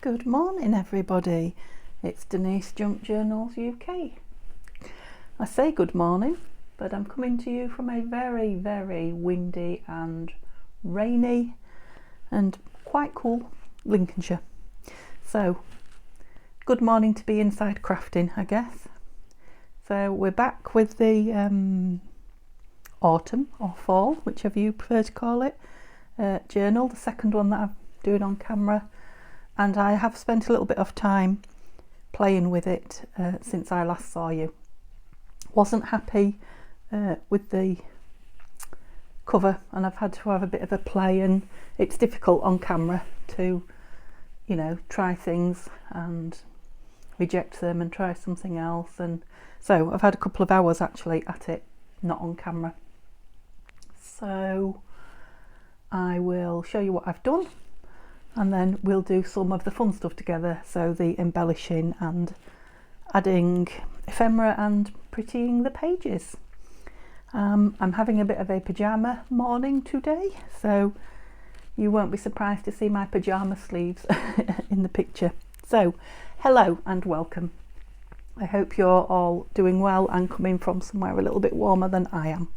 Good morning everybody, it's Denise Junk Journals UK. I say good morning, but I'm coming to you from a very, very windy and rainy and quite cool Lincolnshire. So, good morning to be inside crafting, I guess. So we're back with the autumn or fall, whichever you prefer to call it, journal, the second one that I'm doing on camera. And I have spent a little bit of time playing with it since I last saw you. Wasn't happy with the cover, and I've had to have a bit of a play, and it's difficult on camera to, you know, try things and reject them and try something else. And so I've had a couple of hours actually at it, not on camera. So I will show you what I've done, and then we'll do some of the fun stuff together, so the embellishing and adding ephemera and prettying the pages. I'm having a bit of a pyjama morning today, so you won't be surprised to see my pyjama sleeves in the picture. So hello and welcome. I hope you're all doing well and coming from somewhere a little bit warmer than I am.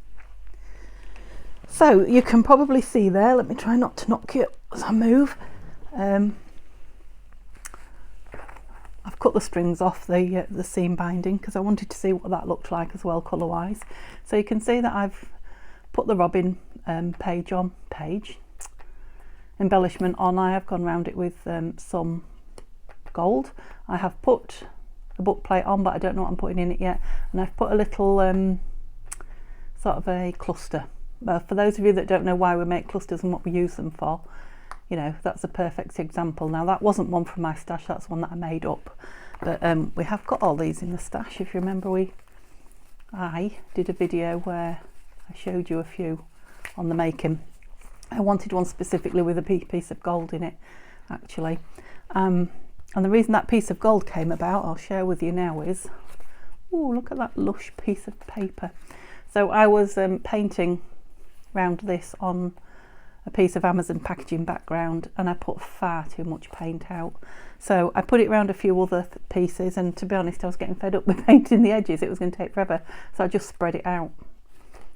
So you can probably see there, let me try not to knock you as I move. I've cut the strings off the seam binding because I wanted to see what that looked like as well colour wise. So you can see that I've put the robin embellishment on. I have gone around it with some gold. I have put a book plate on, but I don't know what I'm putting in it yet, and I've put a little sort of a cluster. For those of you that don't know why we make clusters and what we use them for, you know, that's a perfect example. Now that wasn't one from my stash, that's one that I made up, but we have got all these in the stash. If you remember, I did a video where I showed you a few on the making. I wanted one specifically with a piece of gold in it actually, and the reason that piece of gold came about, I'll share with you now, is, oh, look at that lush piece of paper. So I was painting round this on a piece of Amazon packaging background, and I put far too much paint out, so I put it around a few other pieces, and to be honest I was getting fed up with painting the edges. It was going to take forever, so I just spread it out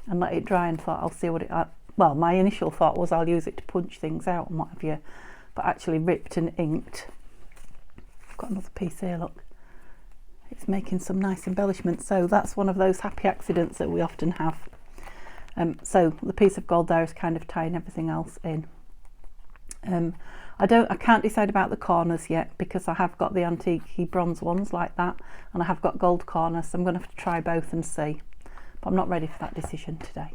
and let it dry and thought I'll see what it, well, my initial thought was I'll use it to punch things out and what have you, but actually ripped and inked. I've got another piece here, look, it's making some nice embellishments. So that's one of those happy accidents that we often have. So the piece of gold there is kind of tying everything else in. I can't decide about the corners yet, because I have got the antique bronze ones like that, and I have got gold corners, so I'm going to have to try both and see, but I'm not ready for that decision today.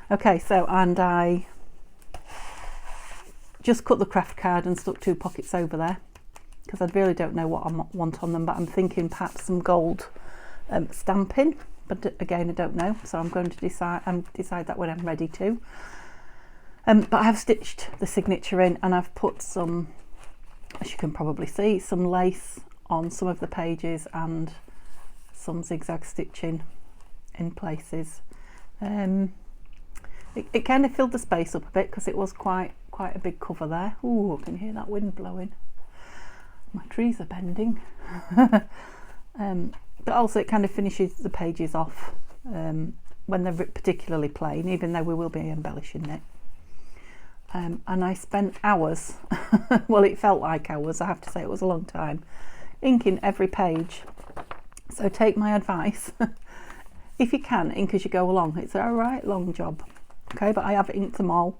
Okay, so, and I just cut the craft card and stuck 2 pockets over there, because I really don't know what I want on them, but I'm thinking perhaps some gold stamping. But again, I don't know, so I'm going to decide that when I'm ready to. But I have stitched the signature in, and I've put some, as you can probably see, some lace on some of the pages and some zigzag stitching in places. It kind of filled the space up a bit because it was quite a big cover there. Ooh, I can hear that wind blowing. My trees are bending. But also it kind of finishes the pages off when they're particularly plain, even though we will be embellishing it. And I spent hours, well, it felt like hours, I have to say, it was a long time, inking every page. So take my advice, if you can, ink as you go along. It's a right long job, okay, but I have inked them all.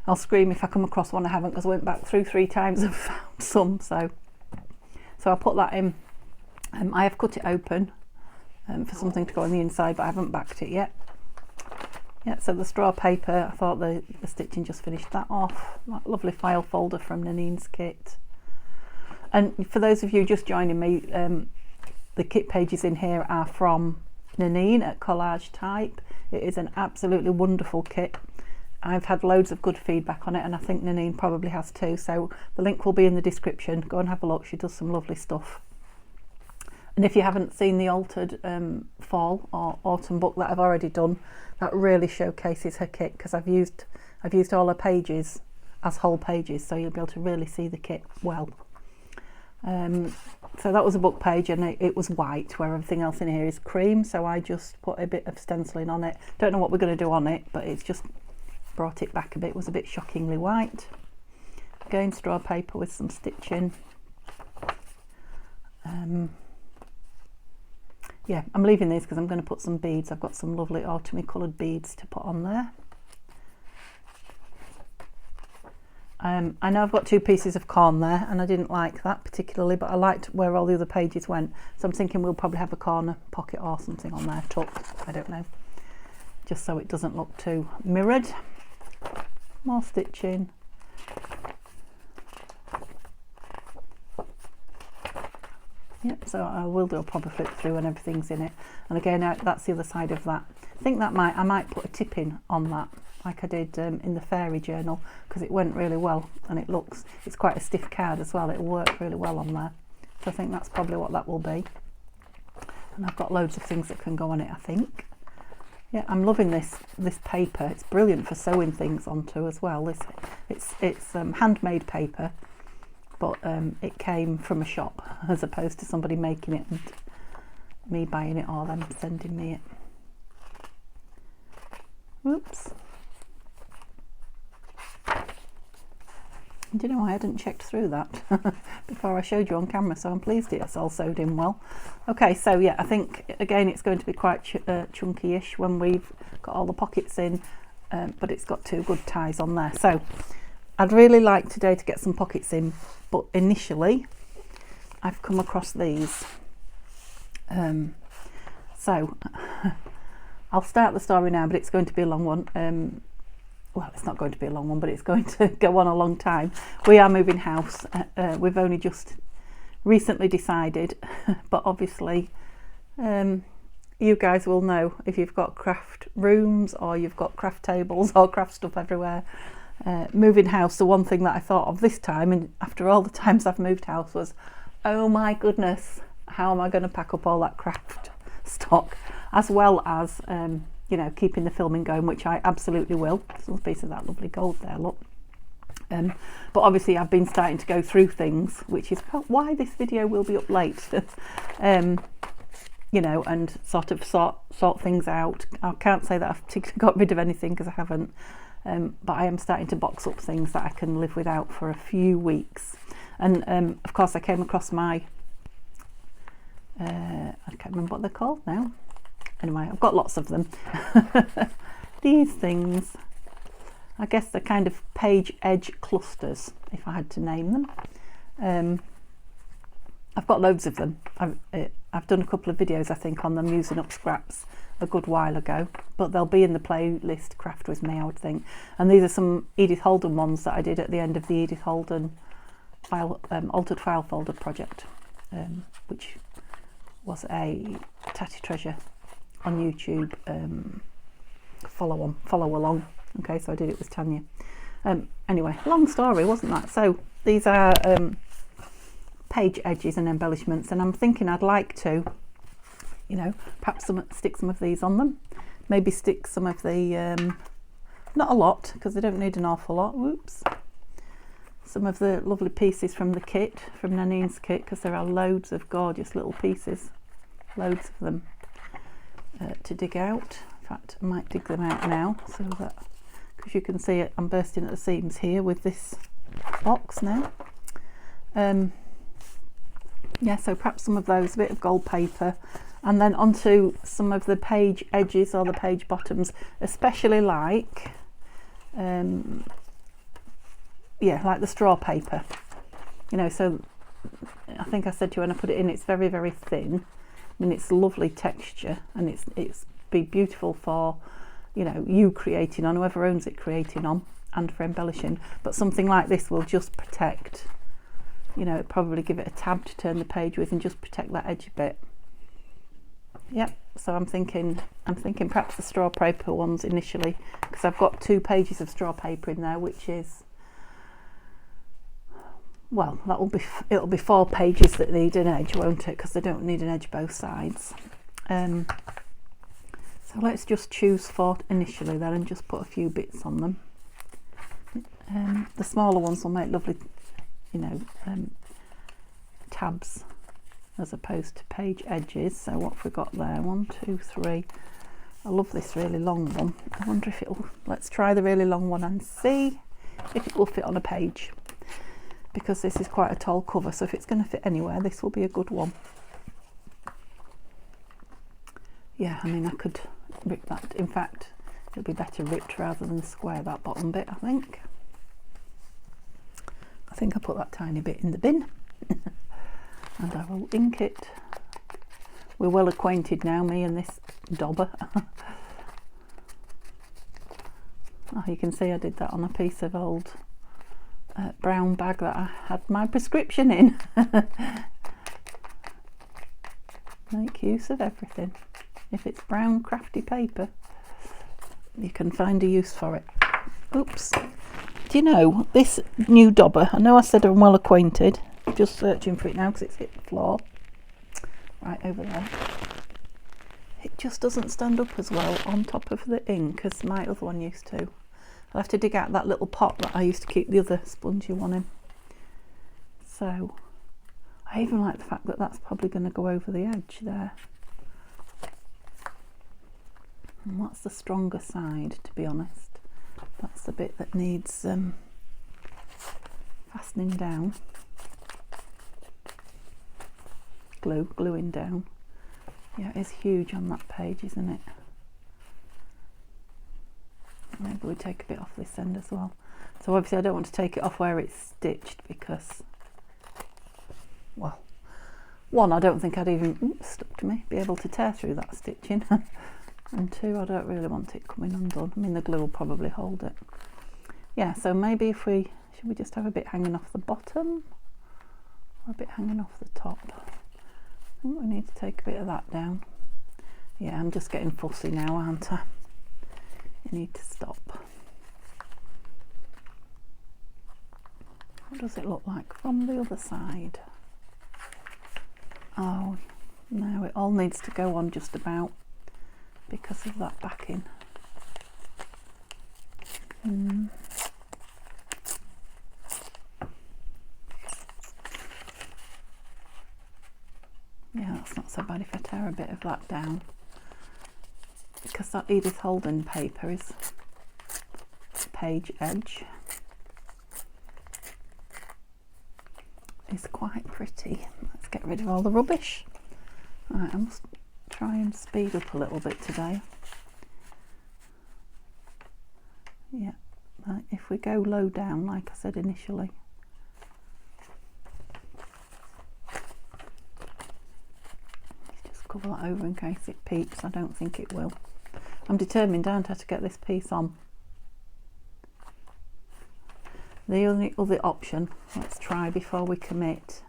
I'll scream if I come across one I haven't, because I went back through 3 times and found some. So I'll put that in. I have cut it open for something to go on the inside, but I haven't backed it yet. Yeah, so the straw paper, I thought the stitching just finished that off. That lovely file folder from Nanine's kit. And for those of you just joining me, the kit pages in here are from Nanine at Collage Type. It is an absolutely wonderful kit. I've had loads of good feedback on it, and I think Nanine probably has too. So the link will be in the description. Go and have a look. She does some lovely stuff. And if you haven't seen the altered fall or autumn book that I've already done, that really showcases her kit, because I've used all her pages as whole pages, so you'll be able to really see the kit well. So that was a book page, and it was white, where everything else in here is cream, so I just put a bit of stenciling on it. Don't know what we're going to do on it, but it's just brought it back a bit. It was a bit shockingly white. Again, straw paper with some stitching. Yeah, I'm leaving these because I'm going to put some beads. I've got some lovely autumny coloured beads to put on there. I know I've got 2 pieces of corn there, and I didn't like that particularly, but I liked where all the other pages went, so I'm thinking we'll probably have a corner pocket or something on there, tucked, I don't know, just so it doesn't look too mirrored. More stitching. Yep, so I will do a proper flip through and everything's in it, and again that's the other side of that. I think that I might put a tip in on that, like I did in the fairy journal, because it went really well, and it's quite a stiff card as well. It'll work really well on there, so I think that's probably what that will be. And I've got loads of things that can go on it, I think. Yeah, I'm loving this paper. It's brilliant for sewing things onto as well. It's handmade paper, but it came from a shop as opposed to somebody making it and me buying it or them sending me it. Whoops. Do you know, I hadn't checked through that before I showed you on camera, so I'm pleased it's all sewed in well. Okay, so yeah, I think again it's going to be quite chunky-ish when we've got all the pockets in, but it's got 2 good ties on there. So I'd really like today to get some pockets in, but initially I've come across these. So I'll start the story now, but it's going to be a long one. Well, it's not going to be a long one, but it's going to go on a long time. We are moving house. We've only just recently decided, but obviously you guys will know if you've got craft rooms or you've got craft tables or craft stuff everywhere. Moving house, the one thing that I thought of this time, and after all the times I've moved house, was, oh my goodness, how am I going to pack up all that craft stock, as well as you know, keeping the filming going, which I absolutely will. There's a piece of that lovely gold there, look. But obviously I've been starting to go through things, which is why this video will be up late. You know, and sort of sort things out. I can't say that I've particularly got rid of anything, because I haven't, but I am starting to box up things that I can live without for a few weeks. And of course I came across my I can't remember what they're called now. Anyway, I've got lots of them. These things, I guess they're kind of page edge clusters, if I had to name them. I've got loads of them. I've done a couple of videos, I think, on them using up scraps a good while ago, but they'll be in the playlist Craft With Me, I would think. And these are some Edith Holden ones that I did at the end of the Edith Holden altered file folder project, which was a Tatty Treasure on YouTube follow along. Okay, so I did it with Tanya. Anyway, long story, wasn't that? So these are page edges and embellishments, and I'm thinking I'd like to, you know, perhaps stick some of these on them, maybe stick some of the not a lot, because they don't need an awful lot. Whoops. Some of the lovely pieces from the kit, from Nanine's kit, because there are loads of gorgeous little pieces, loads of them to dig out. In fact, I might dig them out now, so that, because you can see it, I'm bursting at the seams here with this box now. Yeah, so perhaps some of those, a bit of gold paper, and then onto some of the page edges or the page bottoms, especially like yeah, like the straw paper, you know. So I think I said to you when I put it in, it's very, very thin. I mean, it's lovely texture, and it's be beautiful for, you know, you creating on, whoever owns it creating on, and for embellishing. But something like this will just protect, you know, probably give it a tab to turn the page with and just protect that edge a bit. Yep, so I'm thinking perhaps the straw paper ones initially, because I've got 2 pages of straw paper in there, which is, well, it'll be 4 pages that need an edge, won't it? Because they don't need an edge both sides. So let's just choose 4 initially then, and just put a few bits on them. The smaller ones will make lovely, you know, tabs as opposed to page edges. So what have we got there? 1, 2, 3. I love this really long one. I wonder if it'll, let's try the really long one and see if it will fit on a page, because this is quite a tall cover, so if it's going to fit anywhere, this will be a good one. Yeah, I mean, I could rip that. In fact, it'll be better ripped rather than square, that bottom bit, I think. I think I put that tiny bit in the bin. And I will ink it. We're well acquainted now, me and this dauber. Oh, you can see I did that on a piece of old brown bag that I had my prescription in. Make use of everything. If it's brown crafty paper, you can find a use for it. Oops. Do you know, this new dauber, I know I said I'm well acquainted, I'm just searching for it now because it's hit the floor. Right over there. It just doesn't stand up as well on top of the ink as my other one used to. I'll have to dig out that little pot that I used to keep the other spongy one in. So, I even like the fact that that's probably going to go over the edge there. And what's the stronger side, to be honest? That's the bit that needs fastening down. Gluing down. Yeah, it's huge on that page, isn't it? Maybe we take a bit off this end as well. So obviously I don't want to take it off where it's stitched because, well, one, I don't think I'd even, stuck to me, be able to tear through that stitching. And two, I don't really want it coming undone. I mean, the glue will probably hold it. Yeah, so maybe if we, should we just have a bit hanging off the bottom or a bit hanging off the top? I think we need to take a bit of that down. Yeah, I'm just getting fussy now, aren't I? You need to stop. What does it look like from the other side? Oh, no, it all needs to go on just about because of that backing. Yeah, that's not so bad if I tear a bit of that down, because that Edith Holden paper is page edge. It's quite pretty. Let's get rid of all the rubbish. Right, I must try and speed up a little bit today. Yeah, right, if we go low down, like I said initially. Just cover that over in case it peeps. I don't think it will. I'm determined, aren't I, to get this piece on. The only other option, let's try before we commit,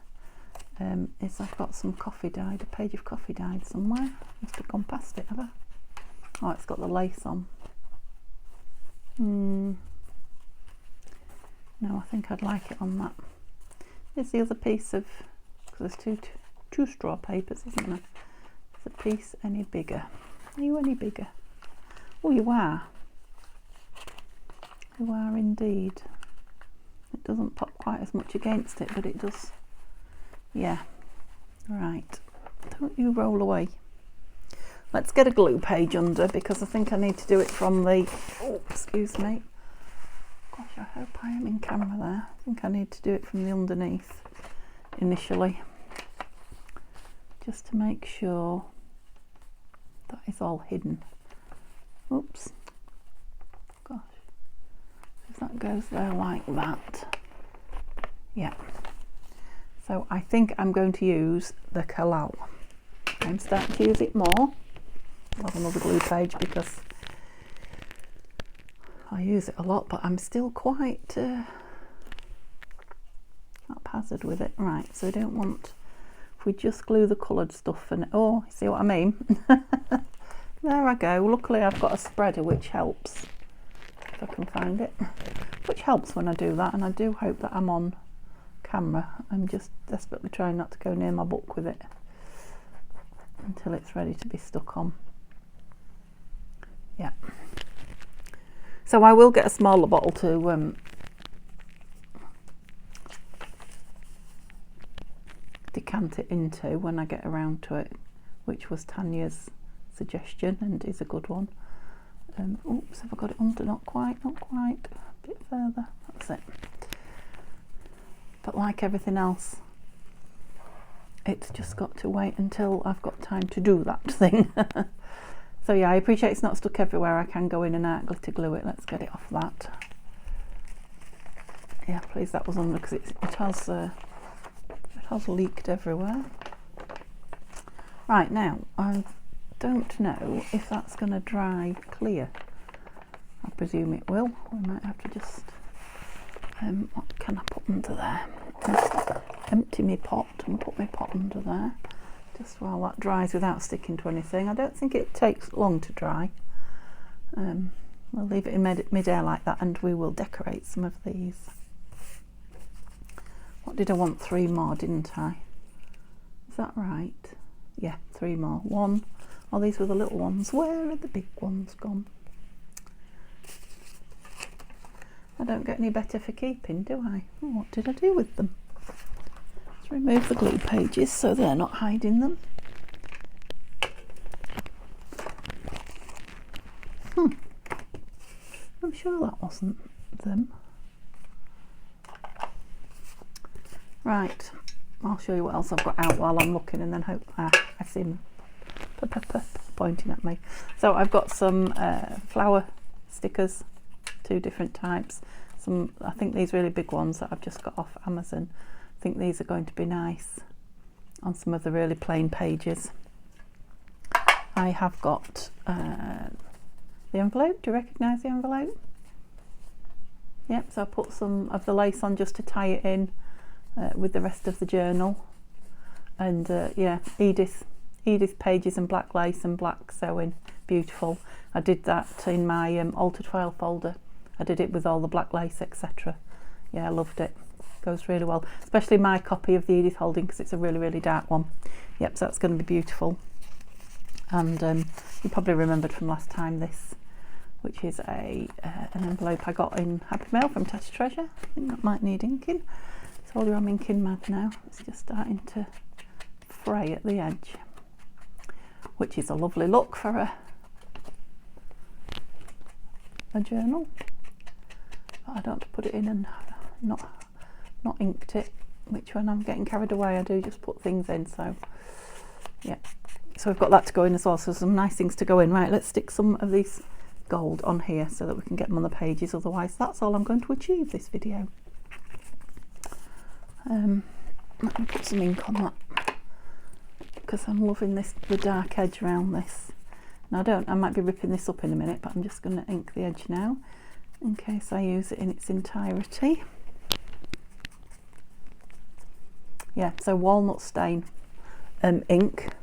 is I've got some coffee dyed, a page of coffee dyed somewhere. Must have gone past it, have I? Oh, it's got the lace on. No, I think I'd like it on that. Here's the other piece of, because there's two straw papers, isn't there? Is the piece any bigger? Are you any bigger? Oh, you are. You are indeed. It doesn't pop quite as much against it, but it does. Yeah. Right. Don't you roll away. Let's get a glue page under, because I think I need to do it from the, oh, excuse me. Gosh, I hope I am in camera there. I think I need to do it from the underneath initially, just to make sure that is all hidden. Oops. Gosh. If that goes there like that. Yeah. So I think I'm going to use the Kalal. I'm starting to use it more. I'll have another glue page because I use it a lot, but I'm still quite haphazard with it. Right, so we don't want, if we just glue the coloured stuff and, oh, see what I mean? There I go. Luckily I've got a spreader which helps, if I can find it, which helps when I do that, and I do hope that I'm on camera. I'm just desperately trying not to go near my book with it until it's ready to be stuck on. Yeah. So I will get a smaller bottle decant it into when I get around to it, which was Tanya's suggestion and is a good one. Oops, have I got it under? Not quite, a bit further, that's it. But like everything else, it's just got to wait until I've got time to do that thing. So yeah, I appreciate it's not stuck everywhere. I can go in and out, glitter glue it. Let's get it off that. Yeah, please, that was under, because it has leaked everywhere. Right, now I don't know if that's going to dry clear. I presume it will. We might have to just what can I put under there? Just empty my pot and put my pot under there, just while that dries without sticking to anything. I don't think it takes long to dry. We'll leave it in mid-air like that, and we will decorate some of these. What did I want? 3 more, didn't I? Is that right? Yeah, 3 more. 1. Oh, these were the little ones. Where are the big ones gone? I don't get any better for keeping, do I? Oh, what did I do with them? Let's remove the glue pages so they're not hiding them. I'm sure that wasn't them. Right, I'll show you what else I've got out while I'm looking, and then hope I see him pointing at me. So I've got some flower stickers, 2 different types. Some, I think these really big ones that I've just got off Amazon. I think these are going to be nice on some of the really plain pages. I have got the envelope. Do you recognise the envelope? Yep, so I put some of the lace on just to tie it in with the rest of the journal. And yeah, Edith pages and black lace and black sewing, beautiful. I did that in my altered file folder. I did it with all the black lace, etc. Yeah, I loved it. Goes really well, especially my copy of the Edith Holding, because it's a really, really dark one. Yep, so that's going to be beautiful. And you probably remembered from last time this, which is an envelope I got in Happy Mail from Tatty Treasure. I think that might need inking. Told you I'm inking mad now. It's just starting to fray at the edge, which is a lovely look for a journal. But I don't have to put it in and not inked it, which when I'm getting carried away I do just put things in. So yeah, so we've got that to go in as well, so some nice things to go in. Right, let's stick some of these gold on here so that we can get them on the pages, otherwise that's all I'm going to achieve this video. Let me put some ink on that, because I'm loving this, the dark edge around this. Now I might be ripping this up in a minute, but I'm just going to ink the edge now in case I use it in its entirety. Yeah, so walnut stain ink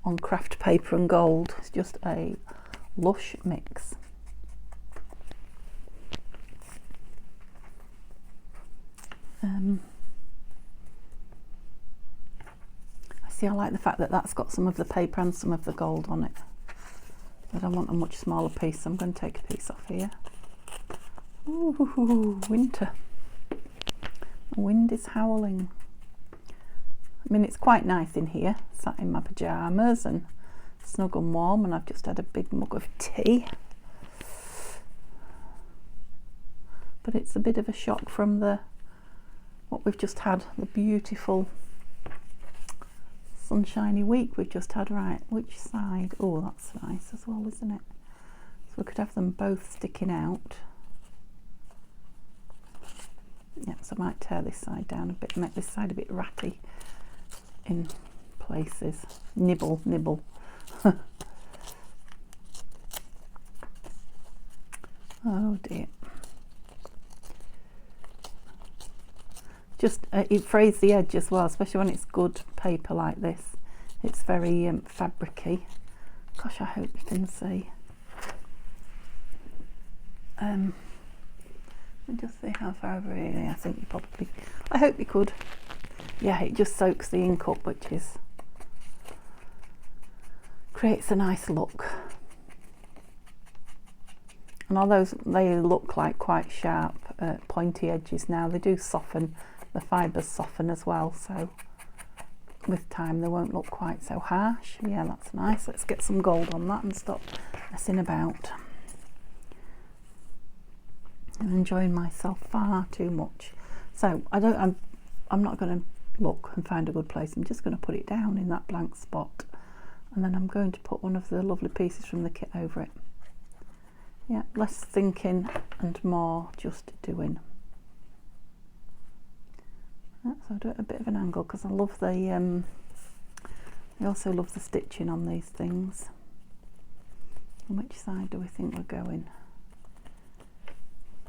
on craft paper and gold. It's just a lush mix. I like the fact that that's got some of the paper and some of the gold on it, but I want a much smaller piece, so I'm going to take a piece off here. Ooh, winter. The wind is howling. I mean, it's quite nice in here, sat in my pyjamas and snug and warm, and I've just had a big mug of tea. But it's a bit of a shock from what we've just had, the beautiful sunshiny week we've just had. Right, which side? Oh, that's nice as well, isn't it? So we could have them both sticking out. Yeah, so I might tear this side down a bit, make this side a bit ratty in places. Nibble. Oh dear. Just it frays the edge as well, especially when it's good paper like this. It's very fabricy. Gosh, I hope you can see. Let me just see how far over here. I think you probably, I hope you could. Yeah, it just soaks the ink up, which creates a nice look. And although they look like quite sharp, pointy edges now, they do soften the fibres soften as well, so with time they won't look quite so harsh. Yeah, that's nice. Let's get some gold on that and stop messing about. I'm enjoying myself far too much. So I'm not going to look and find a good place. I'm just going to put it down in that blank spot, and then I'm going to put one of the lovely pieces from the kit over it. Yeah, less thinking and more just doing. Yeah, so I do it at a bit of an angle because I love the I also love the stitching on these things. On which side do we think we're going?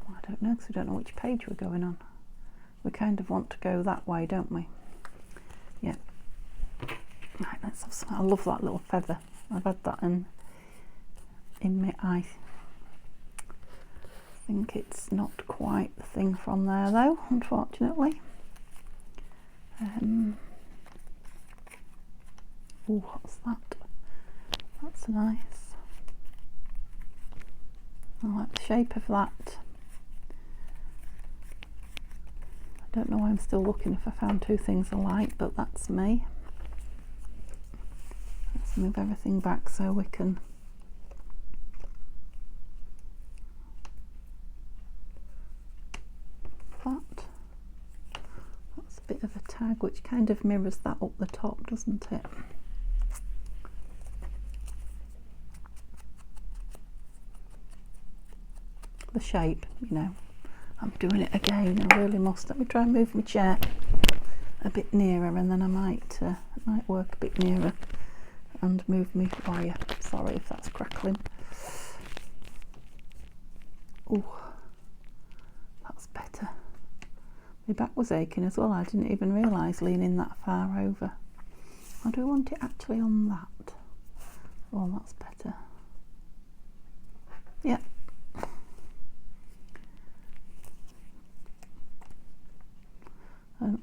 Well, I don't know, because we don't know which page we're going on. We kind of want to go that way, don't we? Yeah. Right, let's have some. I love that little feather. I've had that in my eye. I think it's not quite the thing from there though, unfortunately. Oh, what's that? That's nice. I like the shape of that. I don't know why I'm still looking if I found two things alike, but that's me. Let's move everything back so we can that's a bit of a tag which kind of mirrors that up the top, doesn't it? The shape, you know. I'm doing it again, I really must. Let me try and move my chair a bit nearer, and then I might work a bit nearer and move my wire. Sorry if that's crackling. Oh, that's better. My back was aching as well. I didn't even realise leaning that far over. I do want it actually on that. Oh, that's better. Yeah.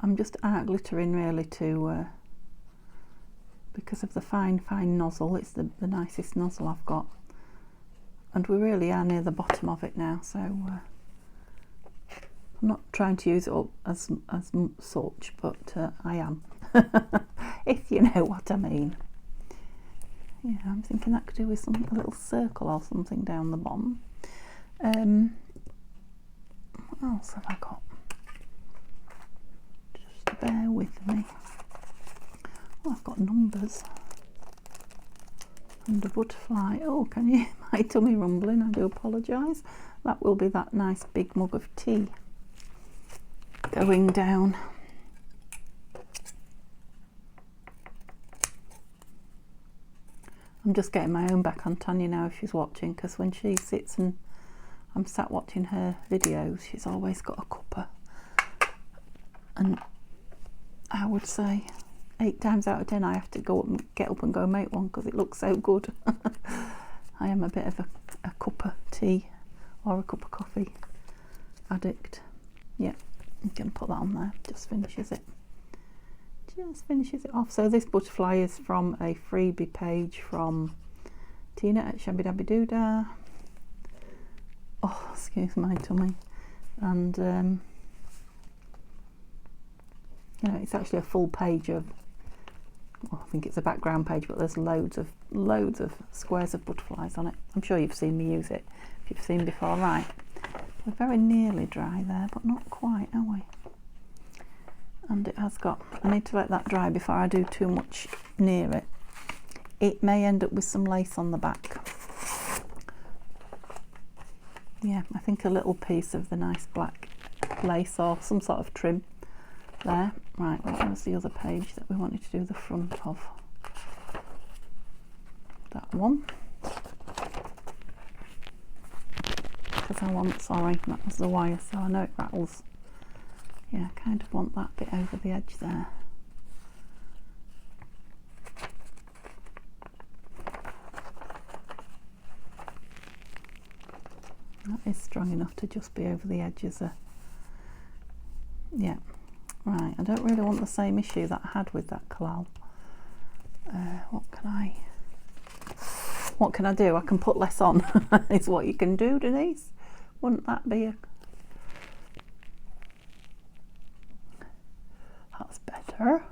I'm just art glittering really to because of the fine nozzle. It's the nicest nozzle I've got, and we really are near the bottom of it now, so I'm not trying to use it up as such, but I am. If you know what I mean. Yeah, I'm thinking that could do with a little circle or something down the bottom. What else have I got? Just bear with me. Oh, I've got numbers and a butterfly. Oh, can you hear my tummy rumbling? I do apologise. That will be that nice big mug of tea going down. I'm just getting my own back on Tanya now if she's watching, because when she sits and I'm sat watching her videos, she's always got a cuppa, and I would say 8 times out of 10 I have to get up and go make one because it looks so good. I am a bit of a cup of tea or a cup of coffee addict. Yeah, I'm going to put that on there. Just finishes it off. So this butterfly is from a freebie page from Tina at Shabby Dabby Doodah. Oh, excuse my tummy. And you know, it's actually a full page of, well, I think it's a background page, but there's loads of squares of butterflies on it. I'm sure you've seen me use it if you've seen before. Right, we're very nearly dry there, but not quite, are we? And it has got, I need to let that dry before I do too much near it. It may end up with some lace on the back. Yeah, I think a little piece of the nice black lace or some sort of trim there. Right, what was the other page that we wanted to do the front of? That one. Because I want, sorry, that was the wire, so I know it rattles. Yeah, I kind of want that bit over the edge there. That is strong enough to just be over the edge as a, yeah. Right, I don't really want the same issue that I had with that collal. What can I do? I can put less on. Is what you can do, Denise. Wouldn't that be a... there.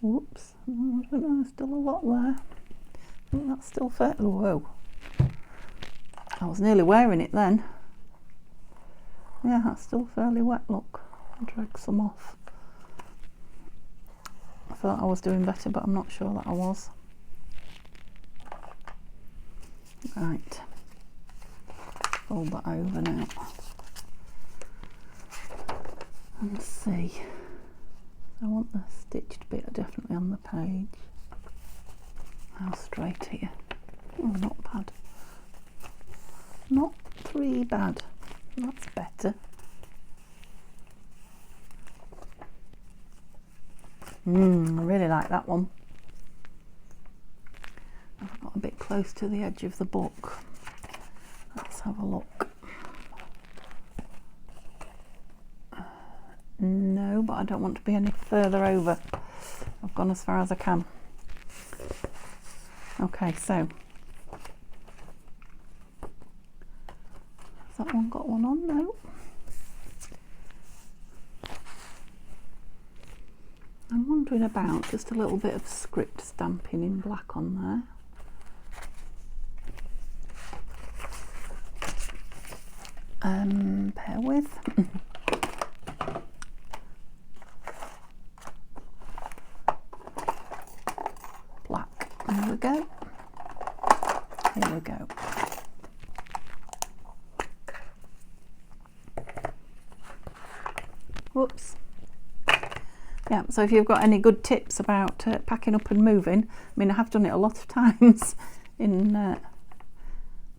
Whoops, I don't know, there's still a lot there. I think that's still fair. Oh, whoa. I was nearly wearing it then. Yeah, that's still fairly wet, look. I'll drag some off. I thought I was doing better, but I'm not sure that I was. Right. Fold that over now. And see. I want the stitched bit definitely on the page. How straight here. Oh, not bad. Not too bad. That's better. I really like that one. I've got a bit close to the edge of the book. Let's have a look. No, but I don't want to be any further over. I've gone as far as I can. Okay, so has that one got one on? No. I'm wondering about just a little bit of script stamping in black on there. Bear with. Black. There we go. Here we go. Whoops. Yeah, so if you've got any good tips about packing up and moving, I mean, I have done it a lot of times in,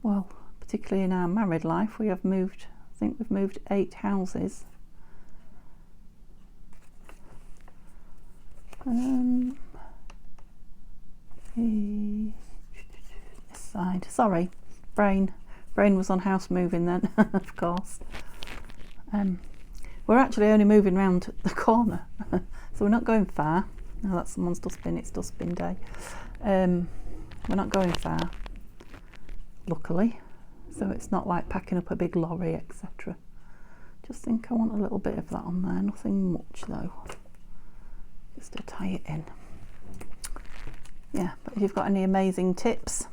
well, particularly in our married life. We have moved, I think we've moved 8 houses. This side, sorry, brain was on house moving then, of course. We're actually only moving round the corner, so we're not going far. No, that's someone's dustbin, it's dustbin day. We're not going far, luckily, so it's not like packing up a big lorry, etc. Just think I want a little bit of that on there, nothing much though, just to tie it in. Yeah, but if you've got any amazing tips,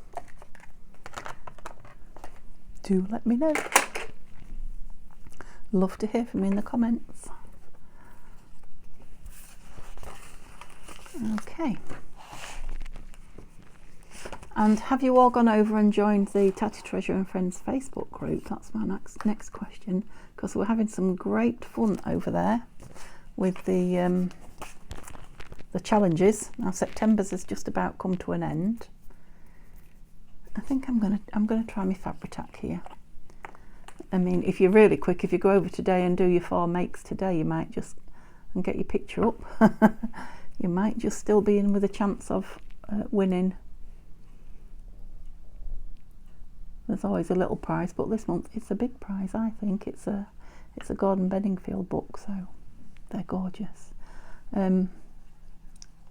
do let me know. Love to hear from you in the comments. Okay. And have you all gone over and joined the Tatty Treasure and Friends Facebook group? That's my next question, because we're having some great fun over there with the challenges. Now September's has just about come to an end. I think I'm gonna try my Fabri-Tac here. I mean, if you're really quick, if you go over today and do your 4 makes today, you might just, and get your picture up, you might just still be in with a chance of winning. There's always a little prize, but this month it's a big prize. I think it's a Gordon Bedingfield book, so they're gorgeous.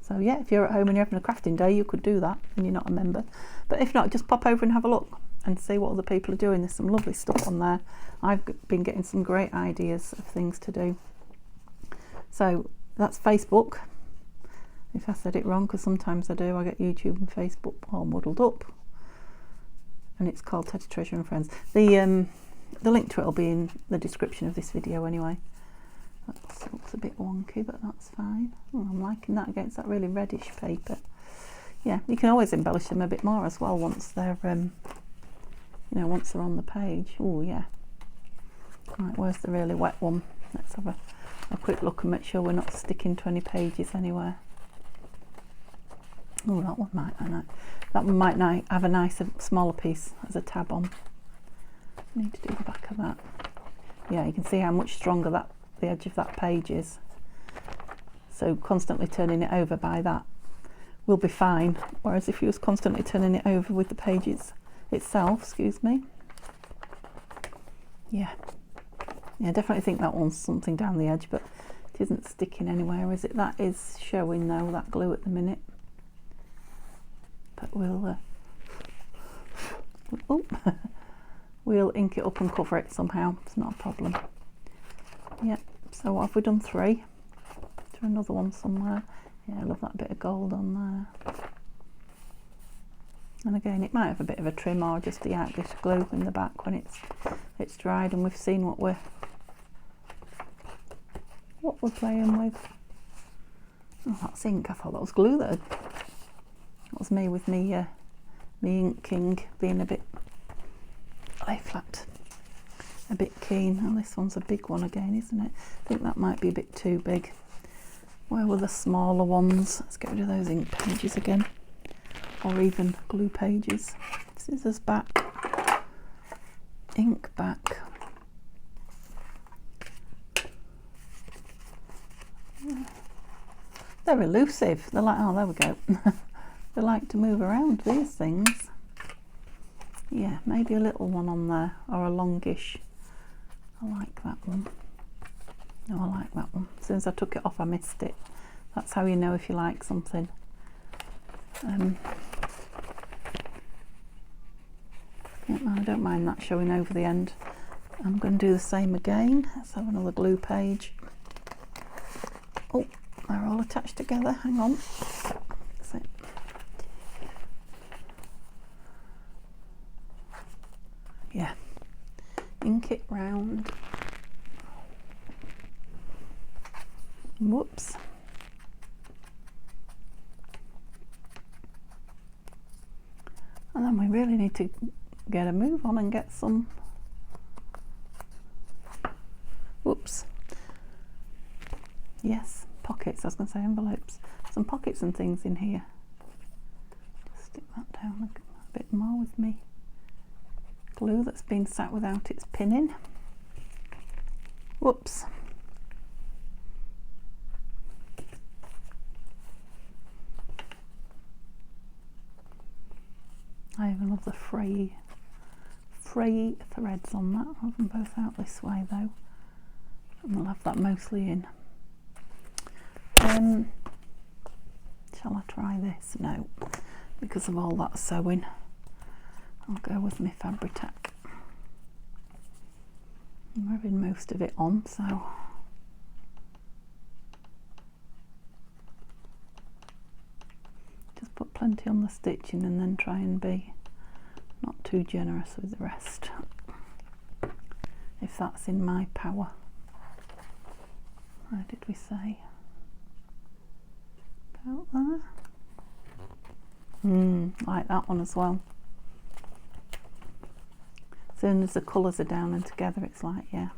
So yeah, if you're at home and you're having a crafting day, you could do that and you're not a member. But if not, just pop over and have a look and see what other people are doing. There's some lovely stuff on there. I've been getting some great ideas of things to do. So that's Facebook. If I said it wrong, because sometimes I do, I get YouTube and Facebook all muddled up. And it's called Tatty Treasure and Friends. The link to it will be in the description of this video anyway. That looks a bit wonky, but that's fine. Oh, I'm liking that against that really reddish paper. Yeah, you can always embellish them a bit more as well once they're, you know, once they're on the page. Oh yeah. Right, where's the really wet one? Let's have a quick look and make sure we're not sticking to any pages anywhere. Oh, that one might have a nicer, smaller piece as a tab on. Need to do the back of that. Yeah, you can see how much stronger the edge of that page is. So constantly turning it over by that will be fine. Whereas if you was constantly turning it over with the pages itself, excuse me. Yeah, definitely think that one's something down the edge, but it isn't sticking anywhere, is it? That is showing though, that glue at the minute. But we'll ink it up and cover it somehow. It's not a problem. Yeah, so what have we done? 3 there another one somewhere? Yeah, I love that bit of gold on there. And again, it might have a bit of a trim or just the outlet glue in the back when it's dried and we've seen what we're playing with. Oh, that's ink. I thought that was glue. That was me with me inking being a bit lay flat, a bit keen. And this one's a big one again, isn't it? I think that might be a bit too big. Where were the smaller ones? Let's get rid of those ink pages again, or even glue pages. Scissors back, ink back. They're elusive. They're like, oh, there we go. They like to move around, these things. Yeah, maybe a little one on there, or a longish. I like that one. No, I like that one. As soon as I took it off, I missed it. That's how you know if you like something. Yeah, I don't mind that showing over the end. I'm going to do the same again. Let's have another glue page. Oh, they're all attached together. Hang on. That's it. Yeah. Ink it round. Whoops. And then we really need to get a move on and get some, whoops, yes, pockets. I was going to say envelopes. Some pockets and things in here. Just stick that down a bit more with me glue that's been sat without its pinning. Whoops. I even love the fray threads on that. I'll have them both out this way though, and we'll have that mostly in. Shall I try this? No, because of all that sewing. I'll go with my Fabri-Tac. I'm rubbing most of it on, so just put plenty on the stitching and then try and be not too generous with the rest, if that's in my power. Where did we say? About there. Like that one as well. As soon as the colours are down and together, it's like, yeah.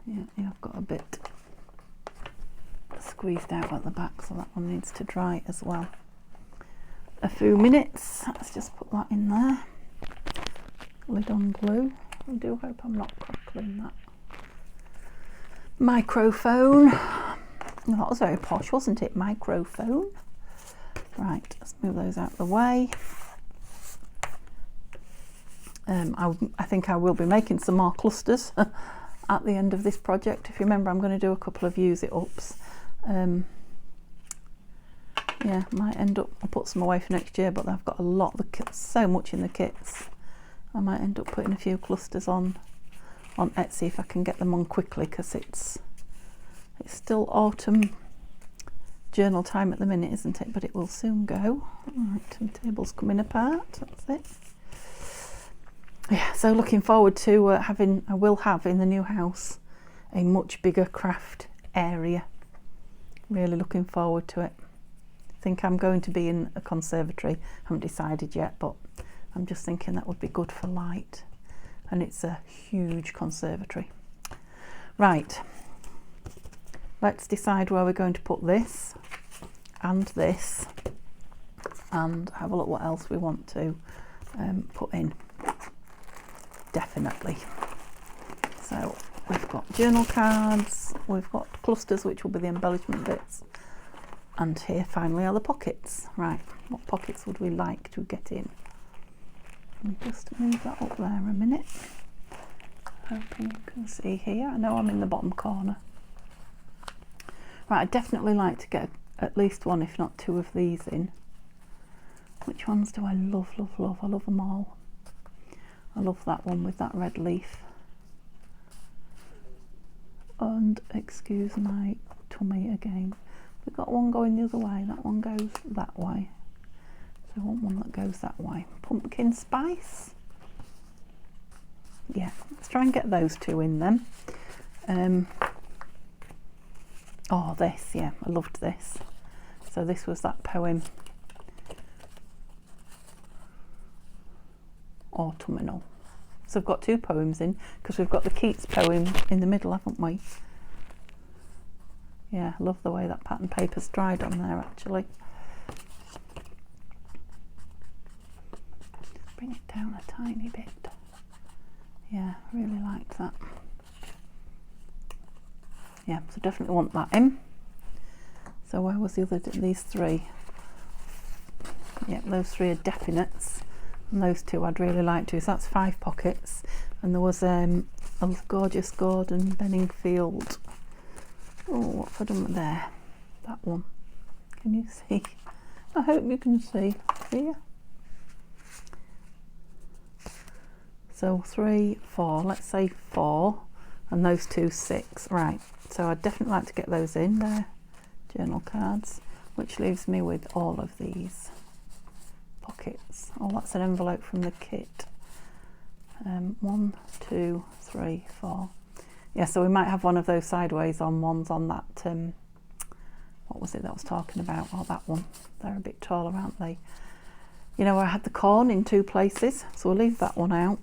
Yeah, I've got a bit squeezed out at the back, so that one needs to dry as well. A few minutes. Let's just put that in there. Lid on glue. I do hope I'm not crackling that microphone. Oh, that was very posh, wasn't it? Microphone. Right, let's move those out of the way. I think I will be making some more clusters at the end of this project. If you remember, I'm going to do a couple of use it ups. Yeah, might end up, I'll put some away for next year, but I've got a lot of the kits, so much in the kits. I might end up putting a few clusters on Etsy if I can get them on quickly, because it's still autumn journal time at the minute, isn't it? But it will soon go. Right, my table's coming apart. That's it. Yeah, so looking forward to I will have in the new house a much bigger craft area. Really looking forward to it. I think I'm going to be in a conservatory. I haven't decided yet, but I'm just thinking that would be good for light. And it's a huge conservatory. Right, let's decide where we're going to put this and this, and have a look what else we want to put in. Definitely. So we've got journal cards, we've got clusters, which will be the embellishment bits, and here finally are the pockets. Right, what pockets would we like to get in? Let me just move that up there a minute. Hoping you can see here. I know I'm in the bottom corner. Right, I'd definitely like to get at least one, if not two of these in. Which ones do I love, love, love? I love them all. I love that one with that red leaf. And excuse my tummy again. We've got one going the other way, that one goes that way. So I want one that goes that way. Pumpkin spice. Yeah, let's try and get those two in then. Oh, this, yeah, I loved this. So this was that poem, Autumnal. So I've got two poems in, because we've got the Keats poem in the middle, haven't we? Yeah, I love the way that pattern paper's dried on there, actually. Bring it down a tiny bit. Yeah, really liked that. Yeah, so definitely want that in. So where was the other, these three? Yeah, those three are definites, and those two I'd really like to. So that's 5 pockets, and there was a gorgeous Gordon Benningfield. Oh, what have I done there? That one. Can you see? I hope you can see. Here. So 3, 4. Let's say 4, and those two 6. Right. So I'd definitely like to get those in there. Journal cards, which leaves me with all of these pockets. Oh, that's an envelope from the kit. 1, 2, 3, 4. Yeah, so we might have one of those sideways on ones on that. What was it that I was talking about? Oh, that one. They're a bit taller, aren't they? You know, I had the corn in 2 places, so we'll leave that one out.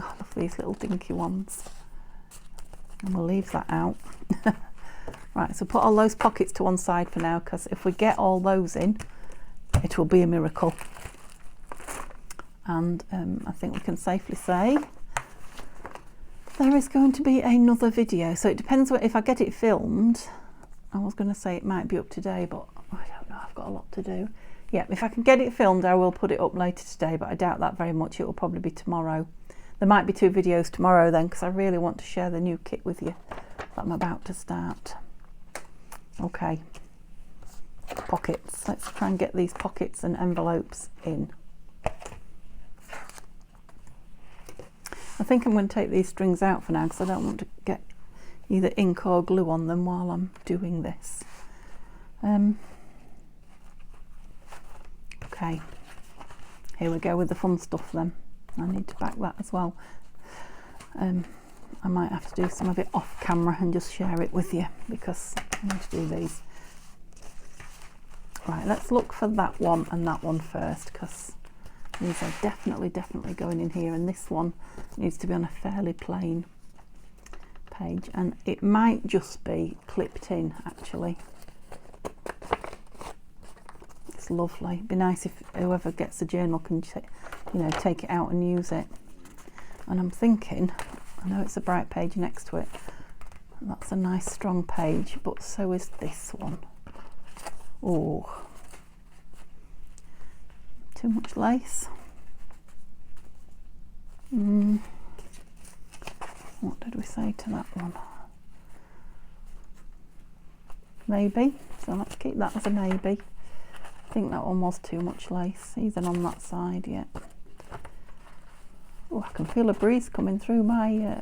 Oh, I love these little dinky ones. And we'll leave that out. Right, so put all those pockets to one side for now, because if we get all those in, it will be a miracle. And I think we can safely say there is going to be another video. So it depends if I get it filmed. I was going to say it might be up today, but I don't know, I've got a lot to do. Yeah, if I can get it filmed, I will put it up later today, but I doubt that very much. It will probably be tomorrow. There might be 2 videos tomorrow then, because I really want to share the new kit with you that I'm about to start. Okay, pockets. Let's try and get these pockets and envelopes in. I think I'm going to take these strings out for now, because I don't want to get either ink or glue on them while I'm doing this. Okay, here we go with the fun stuff then. I need to back that as well. I might have to do some of it off camera and just share it with you, because I need to do these. Right, let's look for that one and that one first, because these are definitely going in here, and this one needs to be on a fairly plain page, and it might just be clipped in actually. It's lovely. It'd be nice if whoever gets the journal can, you know, take it out and use it. And I'm thinking, I know it's a bright page next to it, that's a nice strong page, but so is this one. Oh, too much lace. What did we say to that one? Maybe. So let's keep that as a maybe. I think that one was too much lace, even on that side yet. Oh, I can feel a breeze coming through my,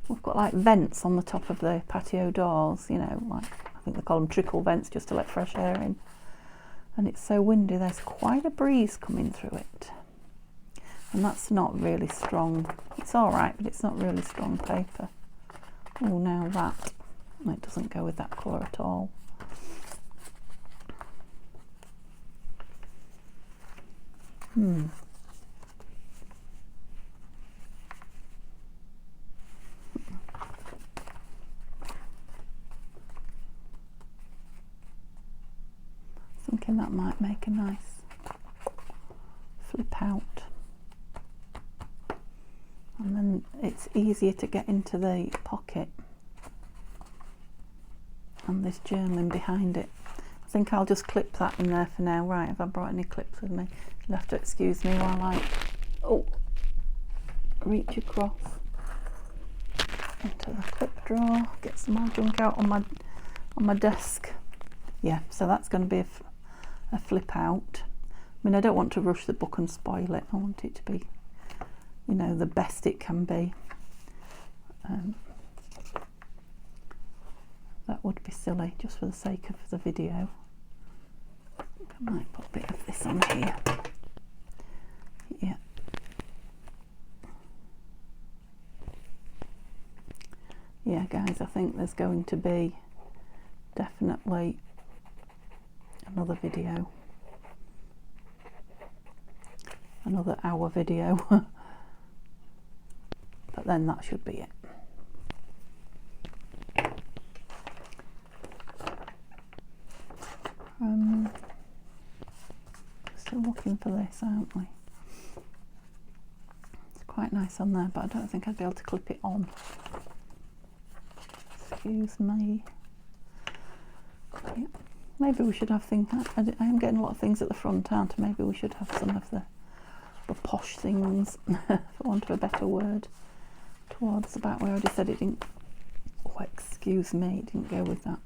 we've got like vents on the top of the patio doors, you know, like, I think they call them trickle vents, just to let fresh air in. And it's so windy, there's quite a breeze coming through it. And that's not really strong. It's all right, but it's not really strong paper. Oh, now that, it doesn't go with that colour at all. Thinking that might make a nice flip out, and then it's easier to get into the pocket and this journaling behind it. I think I'll just clip that in there for now. Right, have I brought any clips with me? You'll have to excuse me while I reach across into the clip drawer, get some more junk out on my desk. Yeah, so that's going to be a flip out. I mean, I don't want to rush the book and spoil it. I want it to be, you know, the best it can be. that would be silly just for the sake of the video. I might put a bit of this on here. Yeah. Yeah, guys, I think there's going to be definitely another video. Another hour video. But then that should be it. Still looking for this, aren't we? It's quite nice on there, but I don't think I'd be able to clip it on. Excuse me. Yeah. Maybe we should have things. I am getting a lot of things at the front, aren't I? Maybe we should have some of the posh things, for want of a better word, towards about where I already said it didn't. Oh, excuse me, it didn't go with that.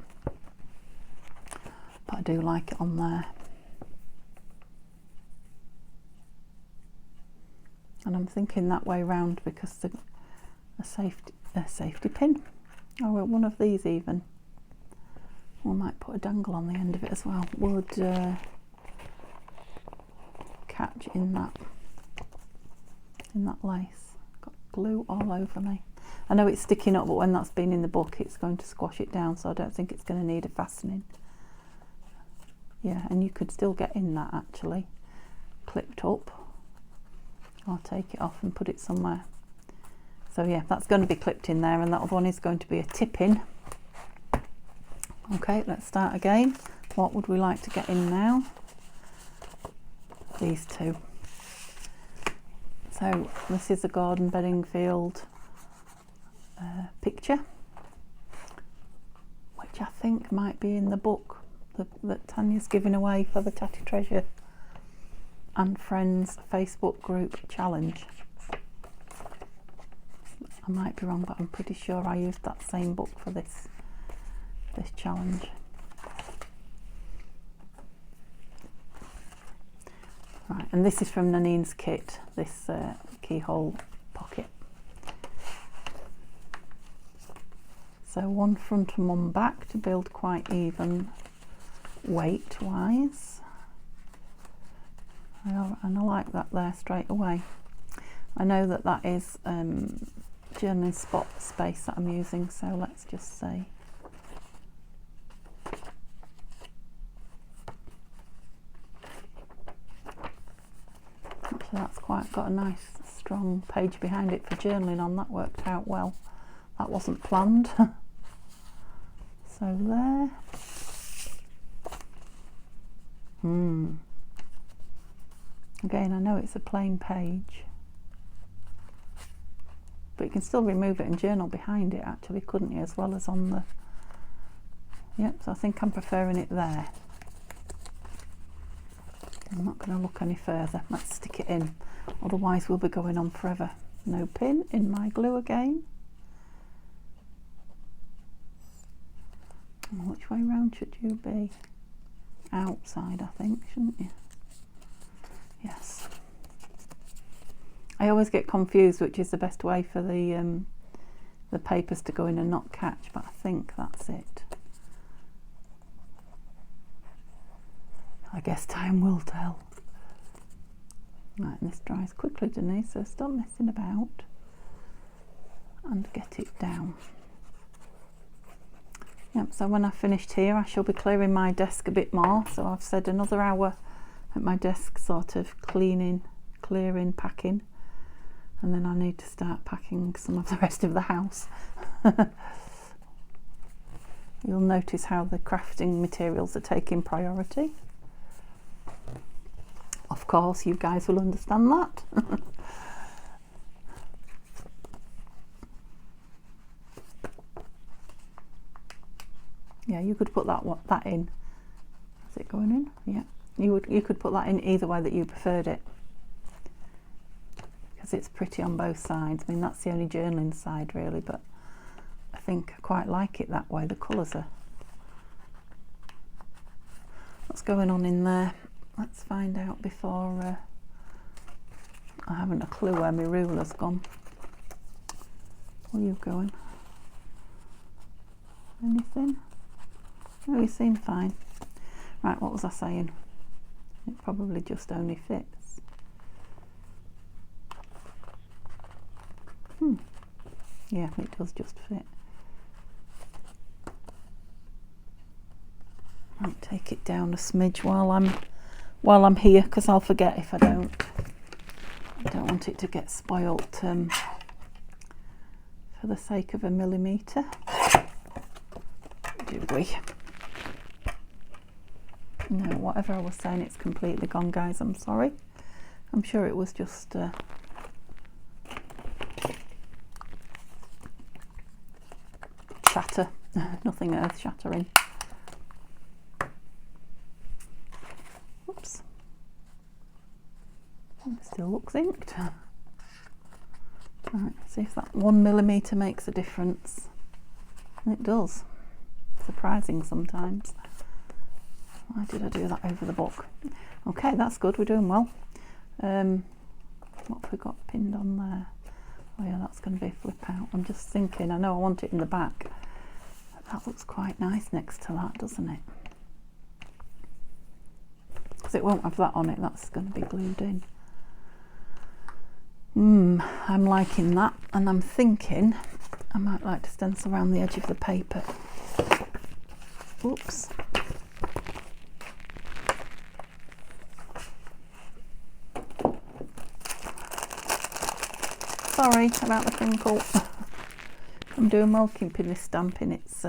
But I do like it on there. And I'm thinking that way round because a safety pin, or one of these even, we might put a dangle on the end of it as well, would catch in that lace. Got glue all over me. I know it's sticking up, but when that's been in the book it's going to squash it down, so I don't think it's going to need a fastening. Yeah, and you could still get in that actually, clipped up. I'll take it off and put it somewhere. So yeah, that's going to be clipped in there, and that other one is going to be a tip-in. Okay, let's start again. What would we like to get in now? These two. So this is a Gordon Bedingfield picture, which I think might be in the book that Tanya's giving away for the Tatty Treasure and Friends Facebook group challenge. I might be wrong, but I'm pretty sure I used that same book for this challenge. Right, and this is from Nanine's kit, this Keyhole Pocket. So one front and one back to build quite even weight wise. And I like that there straight away. I know that that is journaling spot space that I'm using, so let's just say actually that's quite got a nice strong page behind it for journaling on. That worked out well. That wasn't planned. So there. Again, I know it's a plain page, but you can still remove it and journal behind it actually, couldn't you, as well as on the... Yep, so I think I'm preferring it there. I'm not going to look any further. Let's stick it in, otherwise we'll be going on forever. No pin in my glue again. Which way round should you be? Outside, I think, shouldn't you? Yes. I always get confused which is the best way for the papers to go in and not catch, but I think that's it. I guess time will tell. Right, and this dries quickly, Denise, so stop messing about and get it down. Yep, so when I've finished here I shall be clearing my desk a bit more, so I've said another hour at my desk, sort of cleaning, clearing, packing, and then I need to start packing some of the rest of the house. You'll notice how the crafting materials are taking priority. Of course, you guys will understand that. Yeah, you could put that in. Is it going in? Yeah. You could put that in either way that you preferred it, because it's pretty on both sides. I mean, that's the only journaling side really, but I think I quite like it that way. The colours are... What's going on in there? Let's find out before I haven't a clue where my ruler's gone. Where are you going? Anything? Oh, you seem fine. Right, what was I saying? It probably just only fits. Yeah, it does just fit. Might take it down a smidge while I'm here, because I'll forget if I don't. I don't want it to get spoilt for the sake of a millimetre. Do we? No, whatever I was saying, it's completely gone, guys. I'm sorry. I'm sure it was just chatter. Nothing earth shattering. Oops. It still looks inked. Right, see if that 1 millimetre makes a difference. It does. Surprising sometimes. Why did I do that over the book? Okay, that's good. We're doing well. What have we got pinned on there? Oh yeah, that's going to be a flip out. I'm just thinking, I know I want it in the back. That looks quite nice next to that, doesn't it? Because it won't have that on it. That's going to be glued in. I'm liking that, and I'm thinking I might like to stencil around the edge of the paper. Oops. Sorry about the crinkle. I'm doing well keeping this stamp in its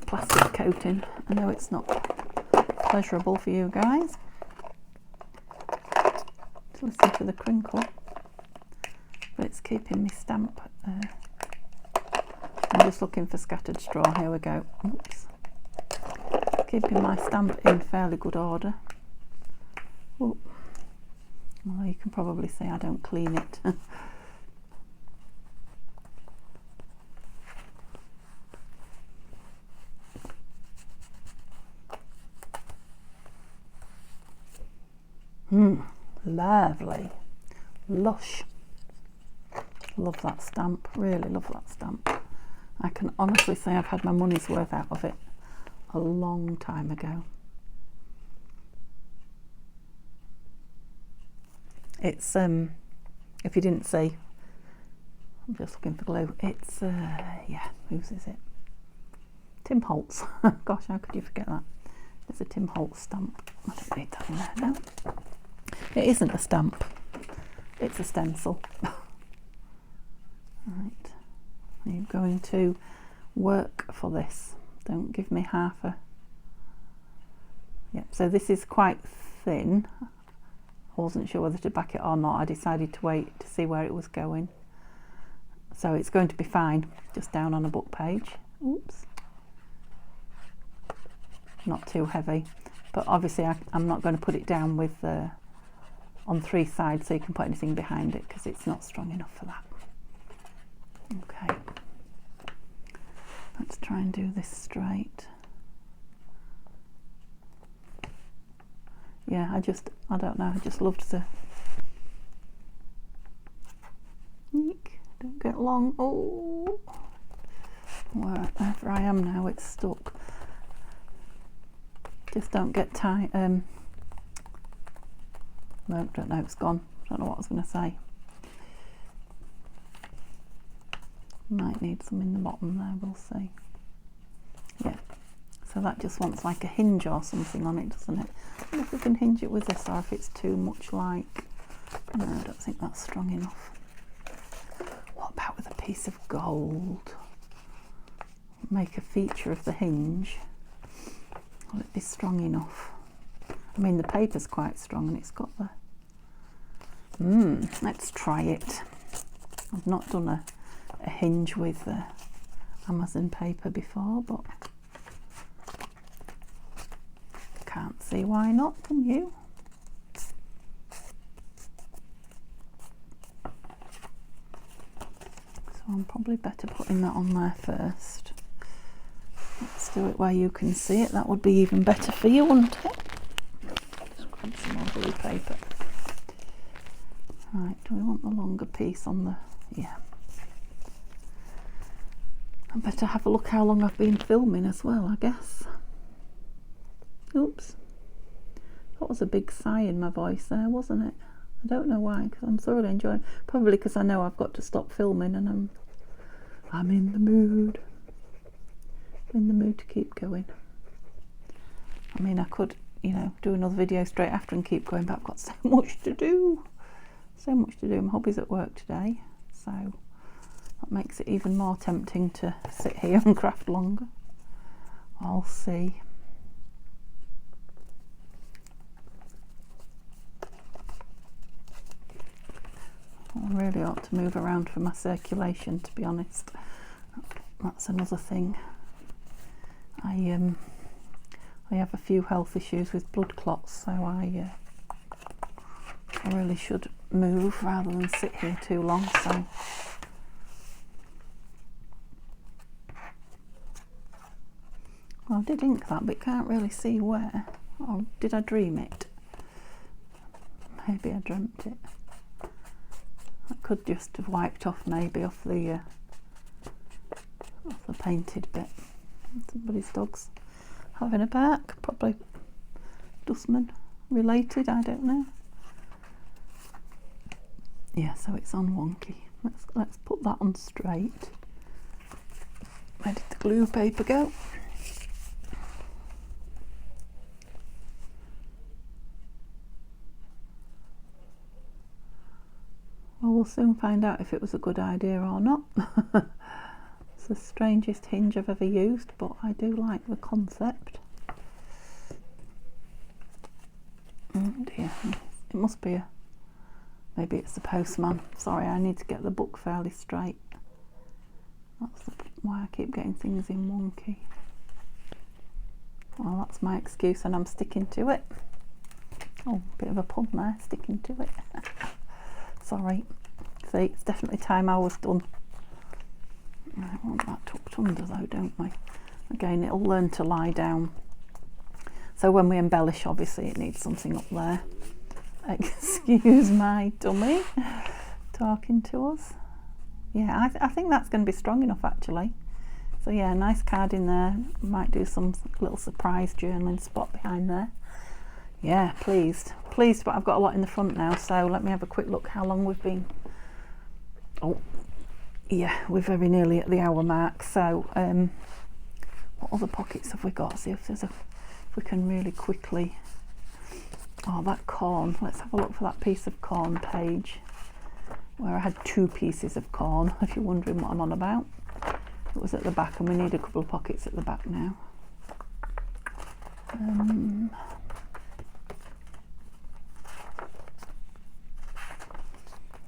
plastic coating. I know it's not pleasurable for you guys to listen to the crinkle, but it's keeping me stamp. I'm just looking for scattered straw. Here we go. Oops. Keeping my stamp in fairly good order. Ooh. Well, you can probably see I don't clean it. Lovely. Lush. Love that stamp. Really love that stamp. I can honestly say I've had my money's worth out of it a long time ago. It's if you didn't see, I'm just looking for glue. It's yeah, whose is it? Tim Holtz. Gosh, how could you forget that? It's a Tim Holtz stamp. I don't need that in there now. It isn't a stamp, it's a stencil. Right, are you going to work for this? Don't give me half a... Yep, so this is quite thin. I wasn't sure whether to back it or not. I decided to wait to see where it was going. So it's going to be fine, just down on a book page. Oops. Not too heavy, but obviously I'm not going to put it down with on 3 sides so you can put anything behind it, because it's not strong enough for that. Okay, let's try and do this straight. Yeah, I don't know, I just loved the... Eek, don't get long. Oh, wherever I am now, it's stuck. Just don't get tight. No, don't know, it's gone. Don't know what I was going to say. Might need some in the bottom there, we'll see. Yeah, so that just wants like a hinge or something on it, doesn't it? I wonder if we can hinge it with this, or if it's too much like... No, I don't think that's strong enough. What about with a piece of gold? Make a feature of the hinge. Will it be strong enough? I mean, the paper's quite strong and it's got the... let's try it. I've not done a hinge with Amazon paper before, but can't see why not, can you? So I'm probably better putting that on there first. Let's do it where you can see it. That would be even better for you, wouldn't it? Just grab some more blue paper. Right, do we want the longer piece on the... Yeah. I better have a look how long I've been filming as well, I guess. Oops. That was a big sigh in my voice there, wasn't it? I don't know why, because I'm thoroughly enjoying. Probably because I know I've got to stop filming, and I'm in the mood. In the mood to keep going. I mean, I could, you know, do another video straight after and keep going, but I've got so much to do. So much to do. My hubby's at work today, so that makes it even more tempting to sit here and craft longer. I'll see. I really ought to move around for my circulation, to be honest. That's another thing. I have a few health issues with blood clots, so I really should move rather than sit here too long. So well, I did ink that, but can't really see where. Or did I dream it? Maybe I dreamt it. I could just have wiped off, maybe off the painted bit. Somebody's dog's having a bark, probably dustman related, I don't know. Yeah, so it's on wonky. Let's put that on straight. Where did the glue paper go? Well, we'll soon find out if it was a good idea or not. It's the strangest hinge I've ever used, but I do like the concept. Oh dear, it must be maybe it's the postman. Sorry, I need to get the book fairly straight. That's why I keep getting things in wonky. Well, that's my excuse and I'm sticking to it. Oh, bit of a pun there, sticking to it. Sorry. See, it's definitely time I was done. I want that tucked under though, don't we? Again, it'll learn to lie down. So when we embellish, obviously it needs something up there. Excuse my dummy talking to us. Yeah, I think that's going to be strong enough actually. So yeah, nice card in there. Might do some little surprise journaling spot behind there. Yeah, pleased, but I've got a lot in the front now, so let me have a quick look how long we've been. Oh yeah, we're very nearly at the hour mark. So what other pockets have we got? See if we can really quickly. Oh, that corn, let's have a look for that piece of corn page where I had 2 pieces of corn, if you're wondering what I'm on about. It was at the back and we need a couple of pockets at the back now.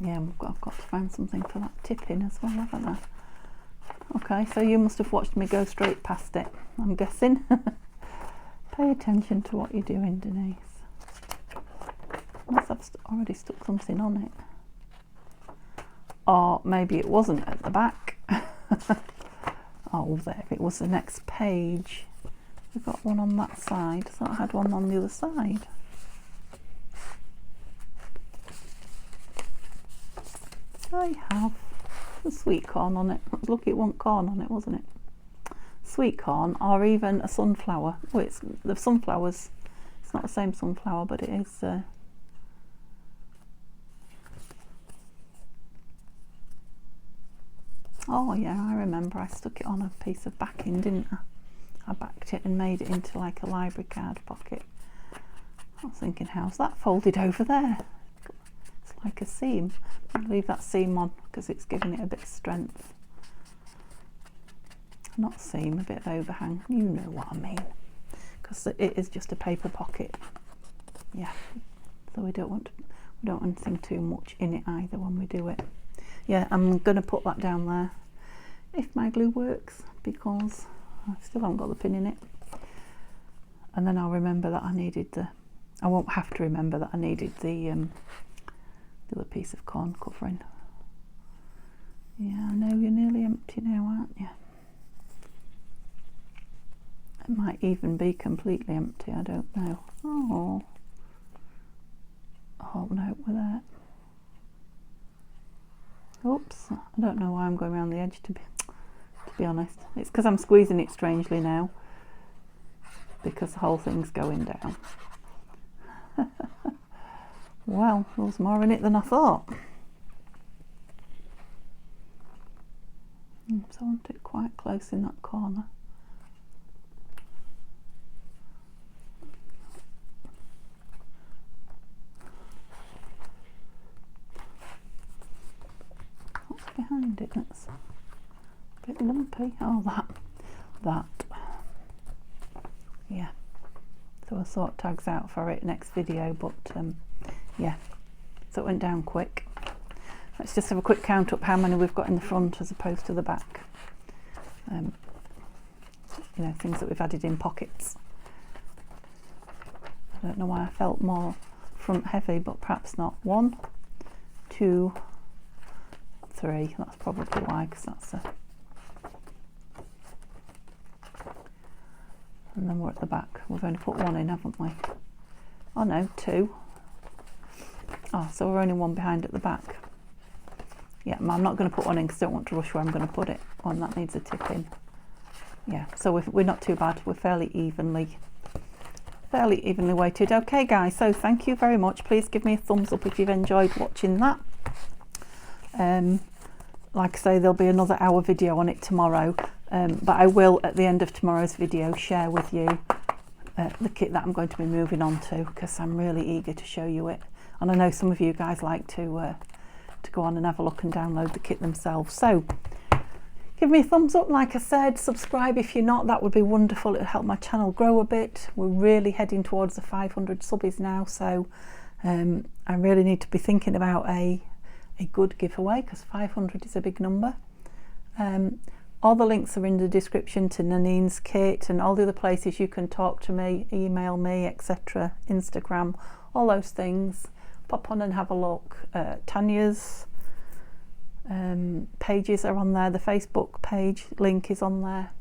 Yeah, I've got to find something for that tip in as well, haven't I? Okay, so you must have watched me go straight past it, I'm guessing. Pay attention to what you're doing, Denise. Unless I've already stuck something on it. Or maybe it wasn't at the back. Oh, there, it was the next page. We've got one on that side, so I had one on the other side. I have a sweet corn on it. Look, it wasn't corn on it, wasn't it? Sweet corn, or even a sunflower. Oh, it's the sunflowers. It's not the same sunflower, but it is. Oh yeah, I remember. I stuck it on a piece of backing, didn't I? I backed it and made it into like a library card pocket. I was thinking, how's that folded over there? It's like a seam. I'll leave that seam on because it's giving it a bit of strength. Not seam, a bit of overhang. You know what I mean. Because it is just a paper pocket. Yeah. So we don't want anything too much in it either when we do it. Yeah, I'm going to put that down there if my glue works, because I still haven't got the pin in it. And then I'll remember that I needed I won't have to remember that I needed the other piece of corn covering. Yeah, I know you're nearly empty now, aren't you? It might even be completely empty, I don't know. Oh no, we're there. Oops, I don't know why I'm going around the edge, to be honest. It's because I'm squeezing it strangely now, because the whole thing's going down. Well, there was more in it than I thought. So I want it quite close in that corner. What's behind it? That's a bit lumpy. Oh, that. Yeah. So I'll sort tags out for it next video, but yeah, so it went down quick. Let's just have a quick count up how many we've got in the front as opposed to the back. You know, things that we've added in pockets. I don't know why I felt more front heavy, but perhaps not. 1, 2, 3. That's probably why, because that's a... And then we're at the back. We've only put 1 in, haven't we? Oh no, 2. Oh, so we're only 1 behind at the back. Yeah, I'm not going to put 1 in because I don't want to rush where I'm going to put it. One that needs a tip in. Yeah, so we're not too bad. We're fairly evenly weighted. Okay, guys. So thank you very much. Please give me a thumbs up if you've enjoyed watching that. Like I say, there'll be another hour video on it tomorrow. But I will, at the end of tomorrow's video, share with you the kit that I'm going to be moving on to, because I'm really eager to show you it. And I know some of you guys like to go on and have a look and download the kit themselves. So give me a thumbs up, like I said, subscribe if you're not, that would be wonderful. It'll help my channel grow a bit. We're really heading towards the 500 subbies now, so I really need to be thinking about a good giveaway, because 500 is a big number. All the links are in the description to Nanine's kit and all the other places you can talk to me, email me, etc., Instagram, all those things. Pop on and have a look. Tanya's pages are on there. The Facebook page link is on there.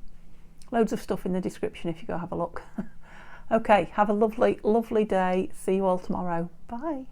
Loads of stuff in the description if you go have a look. Okay, have a lovely day. See you all tomorrow. Bye.